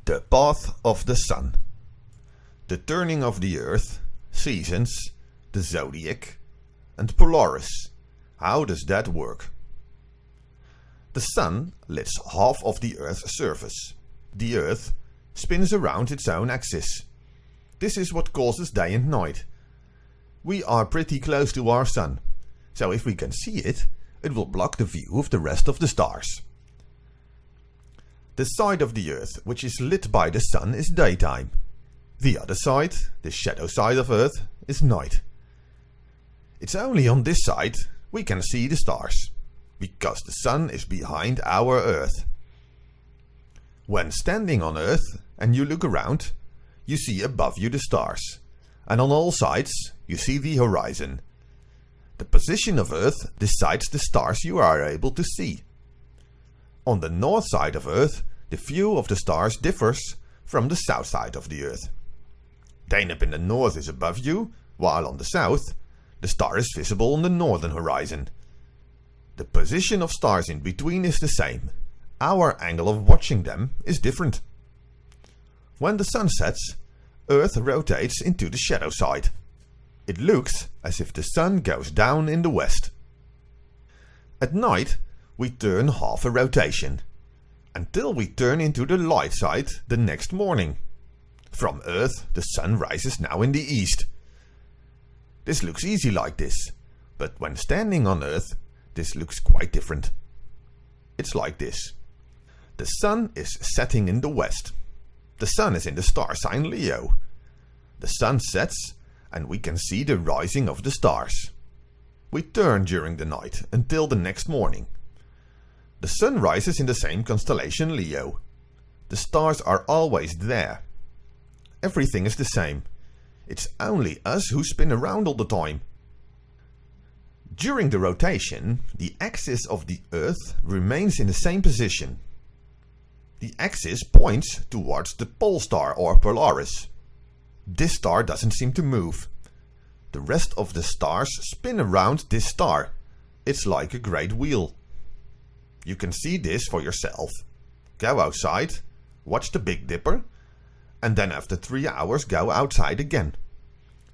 The path of the sun. The turning of the earth, seasons, the zodiac, and Polaris. How does that work? The sun lights half of the earth's surface. The earth spins around its own axis. This is what causes day and night. We are pretty close to our sun, so if we can see it, it will block the view of the rest of the stars. The side of the earth which is lit by the sun is daytime. The other side, the shadow side of earth, is night. It's only on this side we can see the stars, because the sun is behind our earth. When standing on earth and you look around, you see above you the stars, and on all sides you see the horizon. The position of earth decides the stars you are able to see. On the north side of earth, the view of the stars differs from the south side of the earth. Deneb in the north is above you, while on the south, the star is visible on the northern horizon. The position of stars in between is the same. Our angle of watching them is different. When the sun sets, earth rotates into the shadow side. It looks as if the sun goes down in the west. At night, we turn half a rotation, until we turn into the light side the next morning. From Earth, the sun rises now in the east. This looks easy like this, but when standing on Earth, this looks quite different. It's like this. The sun is setting in the west. The sun is in the star sign Leo. The sun sets, and we can see the rising of the stars. We turn during the night until the next morning. The sun rises in the same constellation Leo. The stars are always there. Everything is the same. It's only us who spin around all the time. During the rotation, the axis of the Earth remains in the same position. The axis points towards the pole star or Polaris. This star doesn't seem to move. The rest of the stars spin around this star. It's like a great wheel. You can see this for yourself. Go outside, watch the Big Dipper, and then after 3 hours go outside again.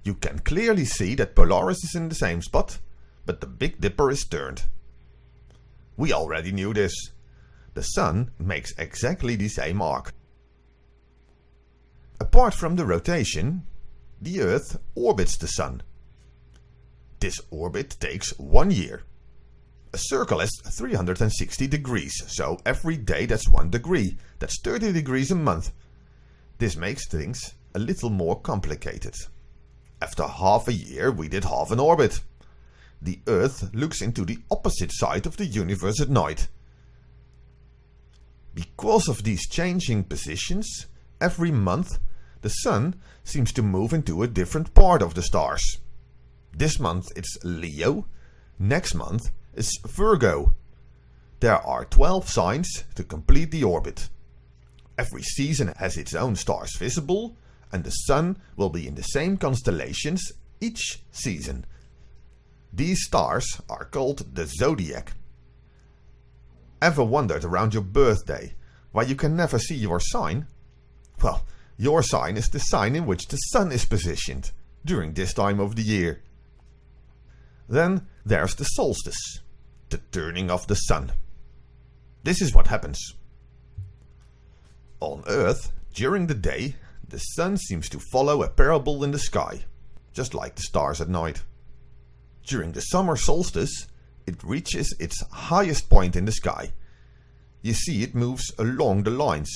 You can clearly see that Polaris is in the same spot, but the Big Dipper is turned. We already knew this. The sun makes exactly the same arc. Apart from the rotation, the Earth orbits the sun. This orbit takes 1 year. A circle has 360 degrees, so every day that's 1 degree. That's 30 degrees a month. This makes things a little more complicated. After half a year, we did half an orbit. The Earth looks into the opposite side of the universe at night. Because of these changing positions, every month the sun seems to move into a different part of the stars. This month it's Leo, next month is Virgo. There are 12 signs to complete the orbit. Every season has its own stars visible, and the sun will be in the same constellations each season. These stars are called the zodiac. Ever wondered around your birthday why you can never see your sign? Well, your sign is the sign in which the sun is positioned during this time of the year. Then there's the solstice, the turning of the sun. This is what happens. On Earth, during the day, the sun seems to follow a parabol in the sky, just like the stars at night. During the summer solstice, it reaches its highest point in the sky. You see it moves along the lines.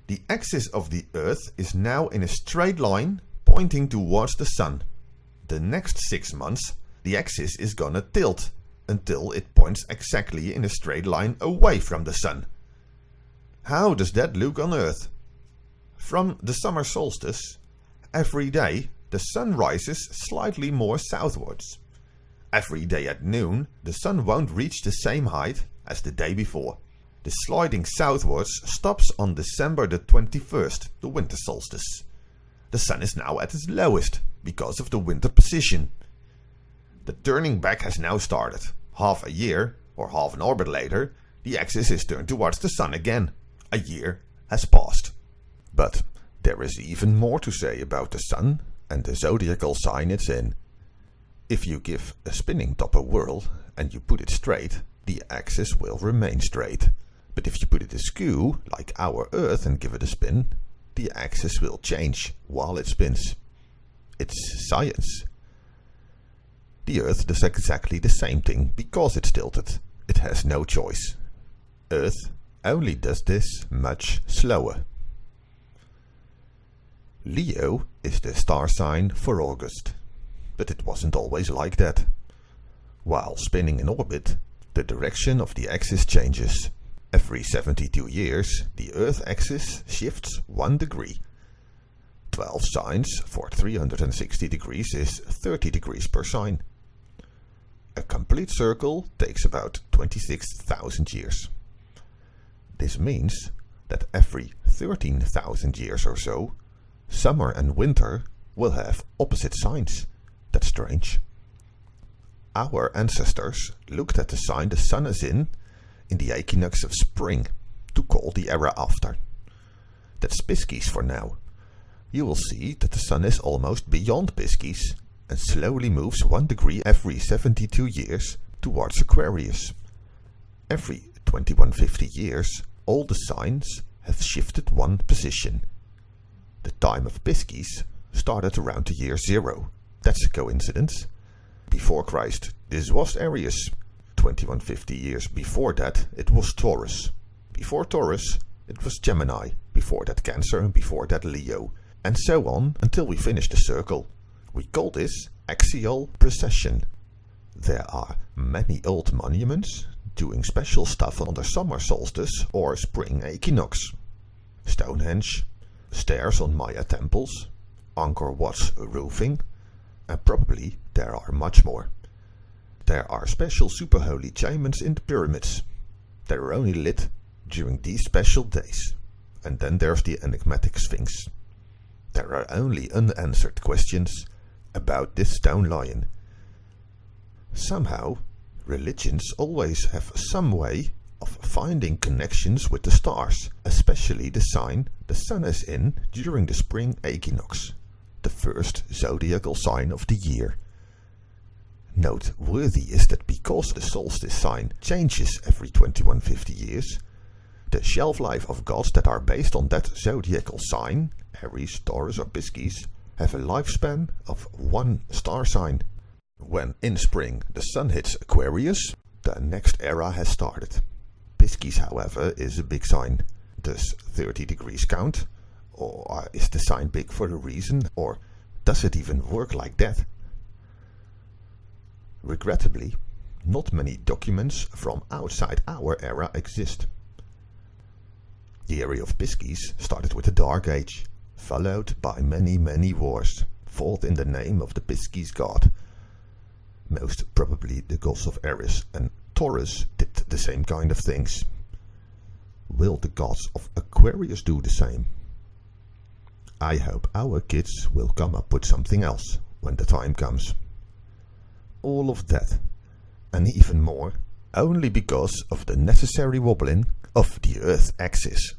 The axis of the Earth is now in a straight line pointing towards the sun. The next 6 months, the axis is gonna tilt until it points exactly in a straight line away from the sun. How does that look on Earth? From the summer solstice, every day the sun rises slightly more southwards. Every day at noon, the sun won't reach the same height as the day before. The sliding southwards stops on December the 21st, the winter solstice. The sun is now at its lowest because of the winter position. The turning back has now started. Half a year, or half an orbit later, the axis is turned towards the sun again. A year, has passed. But there is even more to say about the Sun and the zodiacal sign it's in. If you give a spinning top a whirl and you put it straight, the axis will remain straight. But if you put it askew, like our Earth, and give it a spin, the axis will change while it spins. It's science. The Earth does exactly the same thing because it's tilted. It has no choice. Earth only does this much slower. Leo is the star sign for August. But it wasn't always like that. While spinning in orbit, the direction of the axis changes. Every 72 years, the Earth axis shifts 1 degree. 12 signs for 360 degrees is 30 degrees per sign. A complete circle takes about 26,000 years. This means that every 13,000 years or so, summer and winter will have opposite signs. That's strange. Our ancestors looked at the sign the Sun is in the equinox of spring to call the era after. That's Pisces for now. You will see that the Sun is almost beyond Pisces and slowly moves 1 degree every 72 years towards Aquarius. Every 2150 years, all the signs have shifted 1 position. The time of Pisces started around the year 0. That's a coincidence. Before Christ, this was Aries. 2150 years before that, it was Taurus. Before Taurus, it was Gemini. Before that, Cancer, and before that, Leo. And so on until we finish the circle. We call this axial precession. There are many old monuments doing special stuff on the summer solstice or spring equinox. Stonehenge, stairs on Maya temples, Angkor Wat's roofing, and probably there are much more. There are special super holy chambers in the pyramids. They are only lit during these special days. And then there's the enigmatic Sphinx. There are only unanswered questions about this stone lion. Somehow, religions always have some way of finding connections with the stars, especially the sign the Sun is in during the spring equinox, the first zodiacal sign of the year. Noteworthy is that because the solstice sign changes every 2150 years, the shelf life of gods that are based on that zodiacal sign, Aries, Taurus or Pisces, have a lifespan of 1 star sign. When in spring the Sun hits Aquarius, the next era has started. Pisces, however, is a big sign. Does 30 degrees count? Or is the sign big for a reason? Or does it even work like that? Regrettably, not many documents from outside our era exist. The area of Pisces started with the Dark Age, followed by many wars, fought in the name of the Pisces god. Most probably the gods of Aries and Taurus did the same kind of things. Will the gods of Aquarius do the same? I hope our kids will come up with something else when the time comes. All of that, and even more, only because of the necessary wobbling of the Earth axis.